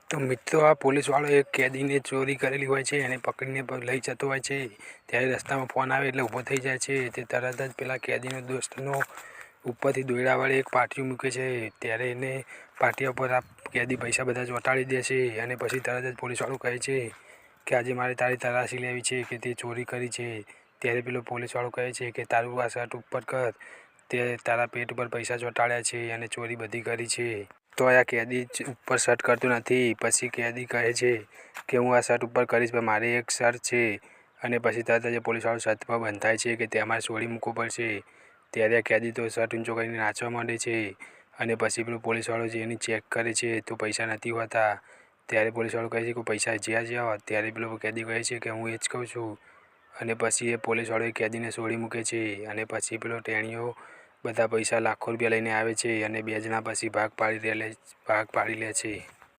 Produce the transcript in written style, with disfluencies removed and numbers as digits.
તો મિત્રો આ પોલીસવાળો એક કેદીને ચોરી કરેલી હોય છે એને પકડીને લઈ જતો હોય છે ત્યારે રસ્તામાં ફોન આવે એટલે ઊભો થઈ જાય છે. તે તરત જ પેલા કેદીનો દોસ્તનો ઉપરથી દોરડા વડે એક પાટિયું મૂકે છે. ત્યારે એને પાટિયા પર આ કેદી પૈસા બધા ચોંટાડી દે છે અને પછી તરત જ પોલીસવાળો કહે છે કે આજે મારે તારી તલાશી લેવી છે કે તે ચોરી કરી છે. ત્યારે પેલો પોલીસવાળો કહે છે કે તારું આ શર્ટ ઉપર કર, તે તારા પેટ ઉપર પૈસા ચોંટાડ્યા છે અને ચોરી બધી કરી છે. તો આ કેદી ઉપર શર્ટ કરતું નથી. પછી કેદી કહે છે કે હું આ શર્ટ ઉપર કરીશ પણ મારે એક શર્ત છે અને પછી તરત જ પોલીસવાળો શર્ત પર બંધાય છે કે તેમાં છોડી મૂકવું પડશે. ત્યારે કેદી તો શર્ટ ઊંચો કરીને નાચવા માંડે છે અને પછી પેલો પોલીસવાળો જે એની ચેક કરે છે તો પૈસા નથી હોતા. ત્યારે પોલીસવાળો કહે છે કે પૈસા જ્યાં ત્યારે પેલો કેદી કહે છે કે હું એ જ કહું છું અને પછી એ પોલીસવાળો એ કેદીને છોડી મૂકે છે અને પછી પેલો ટેણીઓ બધા પૈસા લાખો રૂપિયા લઈને આવે છે અને બે જણા પછી ભાગ પાડી લે છે.